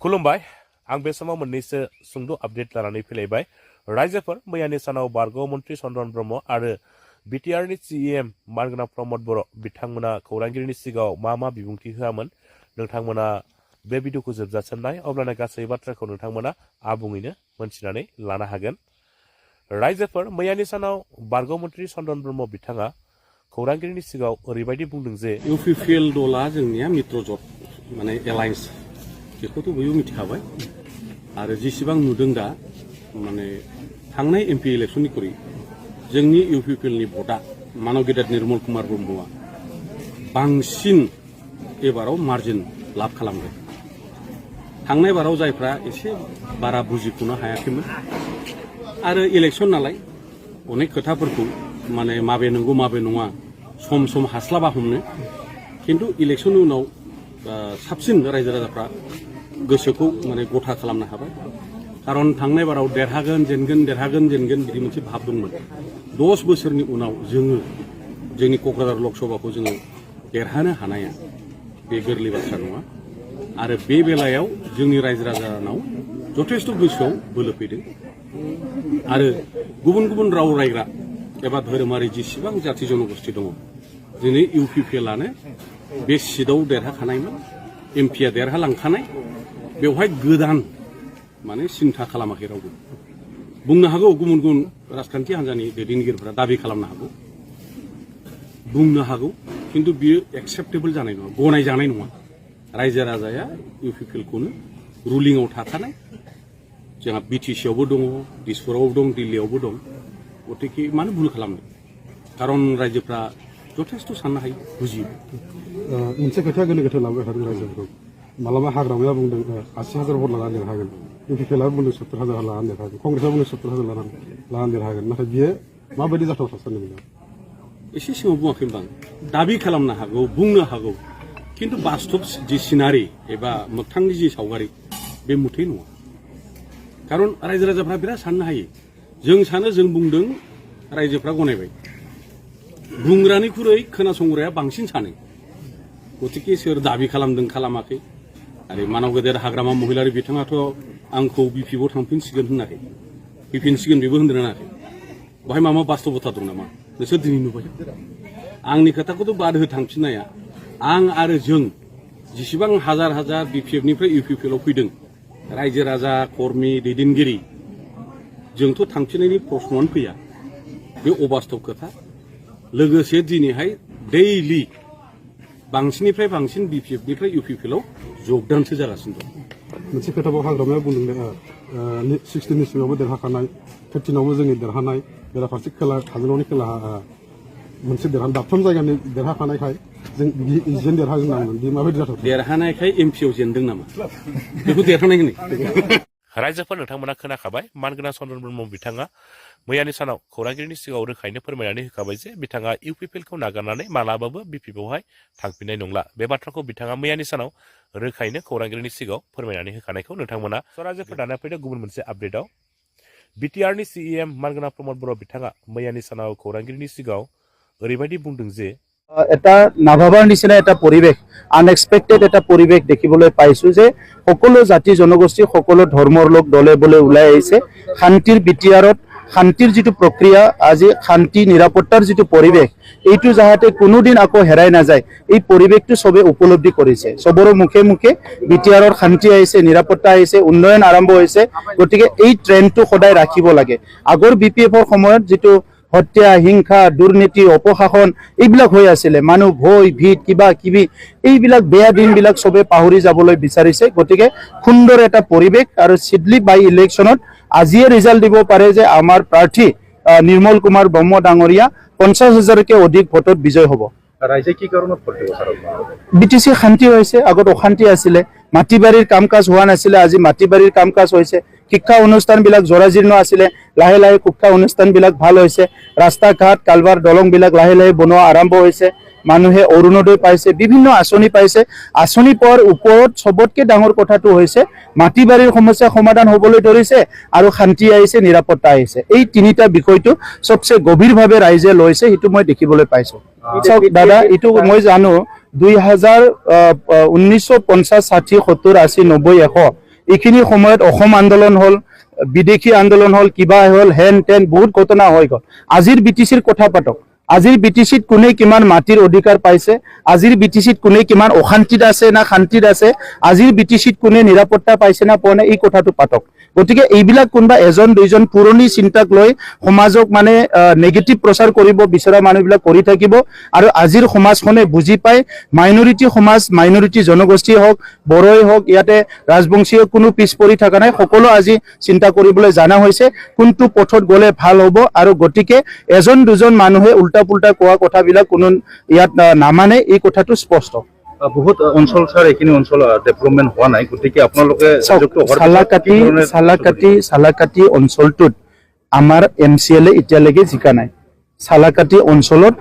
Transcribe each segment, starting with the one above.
खुलुमबाय आं बे समाव मोननैसो सुंद' आपडेट लानानै फैलायबाय। रायजोफोर मैयानि सानाव बारग' मन्त्रि चन्द्रन ब्रह्म आरो बिटिआरनि सीएम मानगोनां प्रमद बर' बिथांमोना खौरांगिरिनि सिगाङाव मा बिबुंथि होआमोन नोंथांमोना बे भिडिअखौ जोबजासिम नाय, अब्लानो गासै बाथ्राखौ नोंथांमोना आबुङैनो मोनथिनानै लानो हागोन। रायजोफोर मैयानि सानाव बारग' मन्त्रि चन्द्रन ब्रह्म बिथाङा खौरांगिरिनि सिगाङाव ओरैबायदि बुंदों जे इउपिपिएल दला जोंनिया मित्रजोट माने एलायन्स बेखौथ' बयबो मिथिखाबाय आरो जेसेबां नुदों दा माने थांनाय एमपि इलेक्शननिख्रुइ जोंनि इउपिपिएलनि भटआ मानव गेदेर निर्मल कुमार ब्रह्मआ बांसिन एबाराव मार्जिन लाभ खालामदों। थांनाय बाराव जायफ्रा एसे बारा बुजिख'नो हायाखैमोन आरो इलेक्शन नालाय अनेक खोथाफोरखौ माने माबे नंगौ माबे नङा सम हास्लाबा हमनो, खिन्थु इलेक्शननि उनाव साबसिन रायजो राजाफ्रा गोसोखौ माने गथा खालामनो हाबाय। खारन थांनाय बाराव देरहागोन जेनगोन बिदि मोनसे भाब दंमोन। 10 बोसोरनि उनाव जोङो जोंनि क'क्राझार लकसभाखौ जोङो देरहानो हानाया बे गोरलै बाथ्रा नङा आरो बे बेलायाव जोंनि रायजो राजानाव जथेस्थ' गोसोआव बोलो फैदों आरो गुबुन राव रायग्रा एबा धोरोमारि जेसेबां जाथि जनगोष्ठी दङ दिनै इउपिपिएलआनो बे सिटआव देरहाखानायमोन, एमपिआ देरहालांखानाय, बेवहाय गोदान माने सिन्था खालामाखै रावबो। बुंनो हागौ गुबुन राजखान्थि हान्जानि दैदेनगिरिफोरा दाबि खालामनो हागौ, बुंनो हागौ, खिन्थु बियो एक्सेप्टेबल जानाय नङा, गनायजानाय नङा। रायजो राजाया इउपिपिएलखौनो रुलिंआव थाखानाय, जोंहा बिटिसिआवबो दङ, दिसपुरावबो दं, दिल्लीयावबो दं, गतिके मानो भुल खालामनो? खारन रायजोफ्रा जथेस्थ' साननो हायो, बुजियो। मोनसे खोथाया गोनो गोथो लाबोबाय थादों रायजोफोरखौ। मालाबा हाग्रामाया बुंदों 80,000 भट लानानै देरहागोन, इउपिपिएलआ बुंदों 70,000 लानानै देरहागोन, कंग्रेसआ बुंदों 70,000 लानानै देरहागोन। नाथाय बियो माबायदि जाथावथाव साननो मोनो? एसे सिगाङाव बुङाखैमोन आं, दाबि खालामनो हागौ, बुंनो हागौ, खिन्थु बास्तब जि सिनारि एबा मोगथांनि जि सावगारि बे मुथै नङा। खारन रायजो राजाफ्रा बिराद साननो हायो। जों सानो जों बुंदों रायजोफ्रा गनायबाय, बुंग्रानिख्रुइ खोनासंग्राया बांसिन सानो। गतिके सोर दाबि खालामदों खालामाखै आरो मानव गेदेर हाग्रामा महिलारि बिथाङाथ' आंखौ बिपिएफआव थांफिनसिगोन होनाखै, फैफिनसिगोन बेबो होनदों होनाखै। बाहाय माबा बास्तबता दं नामा? नोंसोर दिनै नुबाय। आंनि खोथाखौथ' बाद हो थांफिननाया, आं आरो जों जेसेबां हाजार बिपिएफनिफ्राय इउपिपिएलआव फैदों रायजो राजा कर्मि दैदेनगिरि, जोंथ' थांफिननायनि प्रश्नआनो फैया। बे अबास्तब खोथा। लोगोसे दिनैहाय दैलि बांसिननिफ्राय बांसिन बिपिएफनिफ्राय इउपिपिएलआव जगदानसो जागासिनो दं। मोनसे खोथाखौ हाग्रामाया बुंदों 16नि सिगाङावबो देरहाखानाय, 13आवबो जोंनि देरहानाय, बेराफारसे खोला काजलगावनि खोलाहा मोनसे दाबथाम जायगानि देरहाखानायखाय जों इजेन देरहागोन होननांगोन। बे माबायदि जाथाव? देरहानायखाय एमपिआव जेनदों नामा? बेखौ देरहानाय होनो। रायजोफोर नोंथांमोना खोनाखाबाय, मानगोनां चन्द्रन ब्रह्म बिथाङा मैयानि सानाव खौरांगिरिनि सिगाङाव रोखायैनो फोरमायनानै होखाबाय जे बिथाङा इउपिपिएलखौ नागारनानै मालाबाबो बिपिएफआवहाय थांफिननाय नंला। बे बाथ्राखौ बिथाङा मैयानि सानाव रोखायैनो खौरांगिरिनि सिगाङाव फोरमायनानै होखानायखौ नोंथांमोना। रायजोफोर दाना फैदों गुबुन मोनसे आपडेटआव। बिटिआरनि सीएम मानगोनां प्रमद बर' बिथाङा मैयानि सानाव खौरांगिरिनि सिगाङाव ओरैबायदि बुंदों जे এটা নাভাবাৰ নিচিনা এটা পৰিৱেশ, আনএক্সপেক্টেড এটা পৰিৱেশ দেখিবলৈ পাইছো যে সকলো জাতি জনগোষ্ঠী সকলো ধৰ্মৰ লোক দলে বলে ওলাই আহিছে। শান্তিৰ বিটিআৰত শান্তিৰ যিটো প্ৰক্ৰিয়া, আজি শান্তি নিৰাপত্তাৰ যিটো পৰিৱেশ, এইটো যাতে কোনোদিন আকৌ হেৰাই নাযায়, এই পৰিৱেশটো সবে উপলব্ধি কৰিছে। সবৰে মুখে মুখে বিটিআৰৰ শান্তি আহিছে, নিৰাপত্তা আহিছে, উন্নয়ন আৰম্ভ হৈছে। গতিকে এই ট্ৰেণ্ডটো সদায় ৰাখিব লাগে। আগৰ বিপিএফৰ সময়ত যিটো হত্যা, হিংসা, দুৰ্নীতি, অপশাসন এইবিলাক হৈ আছিলে, মানুহ ভয় ভীত কিবা কিবি, এইবিলাক বেয়া দিনবিলাক সবে পাহৰি যাবলৈ বিচাৰিছে। গতিকে সুন্দৰ এটা পৰিৱেশ আৰু চিডলি বাই ইলেকশ্যনত আজিয়ে ৰিজাল্ট দিব পাৰে যে আমাৰ প্ৰাৰ্থী নিৰ্মল কুমাৰ ব্ৰহ্ম ডাঙৰীয়া 50,000কে অধিক ভোটত বিজয় হ'ব। ৰাইজে কি কাৰণত ভোট দিব? বিটিচি শান্তি হৈছে, আগত অশান্তি আছিলে, মাটি বাৰীৰ কাম কাজ হোৱা নাছিলে, আজি মাটি বাৰীৰ কাম কাজ হৈছে। শিক্ষা অনুষ্ঠানবিলাক জৰাজীৰ্ণ আছিলে, লাহে লাহে শিক্ষা অনুষ্ঠানবিলাক ভাল হৈছে। ৰাস্তা ঘাট কালভাৰ দলংবিলাক লাহে লাহে বনোৱা আৰম্ভ হৈছে। মানুহে অৰুণোদয় পাইছে, বিভিন্ন আঁচনি পাইছে। আঁচনি পোৱাৰ ওপৰত সবতকৈ ডাঙৰ কথাটো হৈছে মাটি বাৰীৰ সমস্যা সমাধান হ'বলৈ ধৰিছে আৰু শান্তি আহিছে, নিৰাপত্তা আহিছে। এই তিনিটা বিষয়টো সবচে গভীৰভাৱে ৰাইজে লৈছে, সেইটো মই দেখিবলৈ পাইছো। চাওক দাদা, এইটো মই জানো 1950, 60, 70, 80, 90, 100 এইখিনি সময়ত অসম আন্দোলন হ'ল, বিদেশী আন্দোলন হ'ল, কিবা হ'ল, হেন তেন বহুত ঘটনা হৈ গ'ল। আজিৰ BTCৰ কথা পাতক। আজিৰ BTCত কোনে কিমান মাটিৰ অধিকাৰ পাইছে, আজিৰ BTCত কোনে কিমান অশান্তিত আছে না শান্তিত আছে, আজিৰ BTCত কোনে নিৰাপত্তা পাইছে না পোৱা নাই, এই কথাটো পাতক। গতিকে এইবিলাক কোনোবা এজন দুইজন পুৰণি চিন্তাক লৈ সমাজক মানে নেগেটিভ প্ৰচাৰ কৰিব বিচৰা মানুহবিলাক কৰি থাকিব। আৰু আজিৰ সমাজখনে বুজি পায় মাইনৰিটি সমাজ, মাইনৰিটি জনগোষ্ঠী হওক, বড়োই হওক, ইয়াতে ৰাজবংশীয় কোনো পিছ পৰি থকা নাই। সকলো আজি চিন্তা কৰিবলৈ জানা হৈছে কোনটো পথত গ'লে ভাল হ'ব। আৰু গতিকে এজন দুজন মানুহে উল্টা পুল্টা কোৱা কথাবিলাক কোনো ইয়াত নামানে, এই কথাটো স্পষ্ট। বহুত অঞ্চল ছাৰ এইখিনি অঞ্চল ডেভেলপমেণ্ট হোৱা নাই, গতিকে আপোনালোকে চালাকাটি অঞ্চলটোত আমাৰ MCL এতিয়ালৈকে জিকা নাই। চালাকাটি অঞ্চলত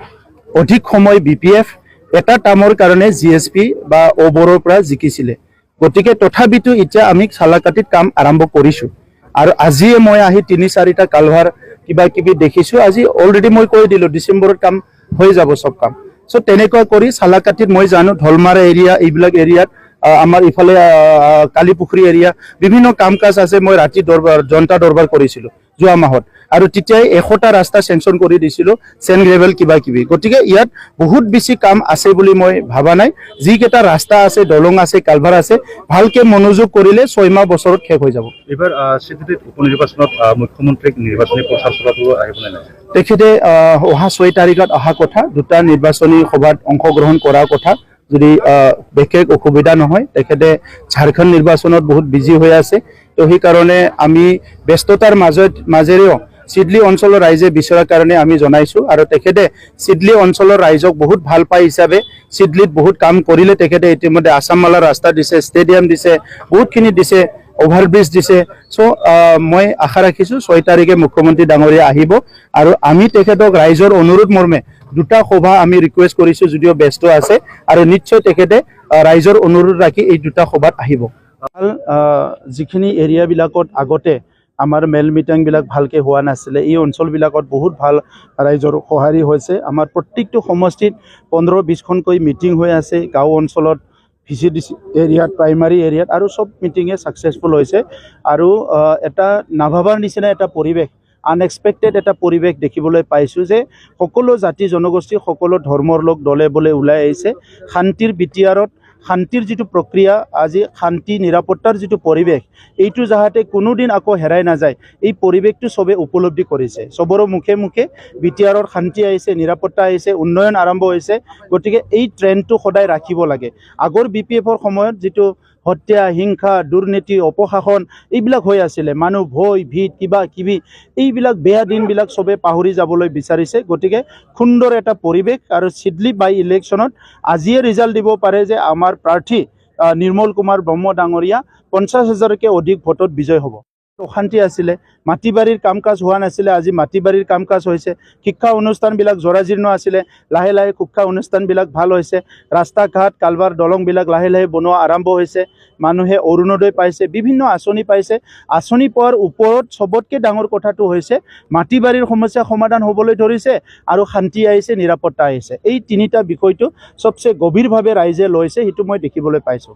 অধিক সময় BPF এটা টাৰ্মৰ কাৰণে GSP বা অবৰৰ পৰা জিকিছিলে। গতিকে তথাপিতো এতিয়া আমি চালাকাটিত কাম আৰম্ভ কৰিছোঁ। আৰু আজিয়ে মই আহি 3-4টা কালভাৰ কিবা কিবি দেখিছোঁ। আজি অলৰেডি মই কৈ দিলোঁ ডিচেম্বৰত কাম হৈ যাব চব কাম। চ' তেনেকুৱা কৰি চালাকাটিত মই জানো ঢলমাৰা এৰিয়া, এইবিলাক এৰিয়াত আমাৰ ইফালে কালীপুখুৰী এৰিয়া বিভিন্ন কাম কাজ আছে। মই ৰাতি জনতা দৰবাৰ কৰিছিলোঁ যোৱা মাহত, আৰু তেতিয়াই 100টা ৰাস্তা চেংচন কৰি দিছিলোঁ, চেন গ্ৰেভেল কিবা কিবি। গতিকে ইয়াত বহুত বেছি কাম আছে বুলি মই ভাবা নাই। যিকেইটা ৰাস্তা আছে, দলং আছে, কালভাৰ আছে, ভালকে মনোযোগ কৰিলে 6 মাহ বছৰত শেষ হৈ যাব। এইবাৰ চিটিত উপ নিৰ্বাচনত মুখ্যমন্ত্ৰীক নিৰ্বাচনী প্ৰচাৰ চলাবলৈ আহিবলৈ নাই। তেখেতে অহা 6 তাৰিখত অহা কথা, 2টা নিৰ্বাচনী সভাত অংশগ্ৰহণ কৰাৰ কথা। যদি বিশেষ অসুবিধা নহয়, তেখেতে ঝাৰখণ্ড নিৰ্বাচনত বহুত বিজি হৈ আছে। তো সেইকাৰণে আমি ব্যস্ততাৰ মাজেৰেও চিডলি অঞ্চলৰ ৰাইজে বিচৰাৰ কাৰণে আমি জনাইছোঁ। আৰু তেখেতে চিডলি অঞ্চলৰ ৰাইজক বহুত ভাল পাই হিচাপে চিডলিত বহুত কাম কৰিলে। তেখেতে ইতিমধ্যে আছামমালা ৰাস্তা দিছে, ষ্টেডিয়াম দিছে, বহুতখিনি দিছে, অভাৰব্ৰিজ দিছে। চ' মই আশা ৰাখিছোঁ 6 তাৰিখে মুখ্যমন্ত্ৰী ডাঙৰীয়া আহিব। আৰু আমি তেখেতক ৰাইজৰ অনুৰোধ মৰ্মে 2টা সভা আমি ৰিকুৱেষ্ট কৰিছোঁ, যদিও ব্যস্ত আছে। আৰু নিশ্চয় তেখেতে ৰাইজৰ অনুৰোধ ৰাখি এই 2টা সভাত আহিব। যিখিনি এৰিয়াবিলাকত আগতে আমাৰ মেল মিটিংবিলাক ভালকৈ হোৱা নাছিলে, এই অঞ্চলবিলাকত বহুত ভাল ৰাইজৰ সঁহাৰি হৈছে। আমাৰ প্ৰত্যেকটো সমষ্টিত 15-20খনকৈ মিটিং হৈ আছে। গাঁও অঞ্চলত, VCDC এৰিয়াত, প্ৰাইমাৰী এৰিয়াত, আৰু চব মিটিঙে ছাকচেছফুল হৈছে। আৰু এটা নাভাবাৰ নিচিনা এটা পৰিৱেশ, আনএক্সপেক্টেড এটা পৰিৱেশ দেখিবলৈ পাইছোঁ যে সকলো জাতি জনগোষ্ঠী, সকলো ধৰ্মৰ লোক দলে বলে ওলাই আহিছে। শান্তিৰ BTRত শান্তিৰ যিটো প্ৰক্ৰিয়া, আজি শান্তি নিৰাপত্তাৰ যিটো পৰিৱেশ, এইটো যাতে কোনোদিন আকৌ হেৰাই নাযায়, এই পৰিৱেশটো চবে উপলব্ধি কৰিছে। চবৰে মুখে মুখে BTRৰ শান্তি আহিছে, নিৰাপত্তা আহিছে, উন্নয়ন আৰম্ভ হৈছে। গতিকে এই ট্ৰেণ্ডটো সদায় ৰাখিব লাগে। আগৰ BPFৰ সময়ত যিটো হত্যা, হিংসা, দুৰ্নীতি, অপশাসন এইবিলাক হৈ আছিলে, মানুহ ভয় ভীত কিবা কিবি, এইবিলাক বেয়া দিনবিলাক চবে পাহৰি যাবলৈ বিচাৰিছে। গতিকে সুন্দৰ এটা পৰিৱেশ। আৰু চিডলি বাই ইলেকশ্যনত আজিয়ে ৰিজাল্ট দিব পাৰে যে আমাৰ প্ৰাৰ্থী নিৰ্মল কুমাৰ ব্ৰহ্ম ডাঙৰীয়া 50,000কে অধিক ভোটত বিজয় হ'ব। অশান্তি আছিলে, মাটি বাৰীৰ কাম কাজ হোৱা নাছিলে, আজি মাটি বাৰীৰ কাম কাজ হৈছে। শিক্ষা অনুষ্ঠানবিলাক জৰাজীৰ্ণ আছিলে, লাহে লাহে শিক্ষা অনুষ্ঠানবিলাক ভাল হৈছে। ৰাস্তা ঘাট, কালভাৰ, দলংবিলাক লাহে লাহে বনোৱা আৰম্ভ হৈছে। মানুহে অৰুণোদয় পাইছে, বিভিন্ন আঁচনি পাইছে। আঁচনি পোৱাৰ ওপৰত চবতকৈ ডাঙৰ কথাটো হৈছে মাটি বাৰীৰ সমস্যা সমাধান হ'বলৈ ধৰিছে, আৰু শান্তি আহিছে, নিৰাপত্তা আহিছে। এই 3টা বিষয়টো চবচে গভীৰভাৱে ৰাইজে লৈছে, সেইটো মই দেখিবলৈ পাইছোঁ।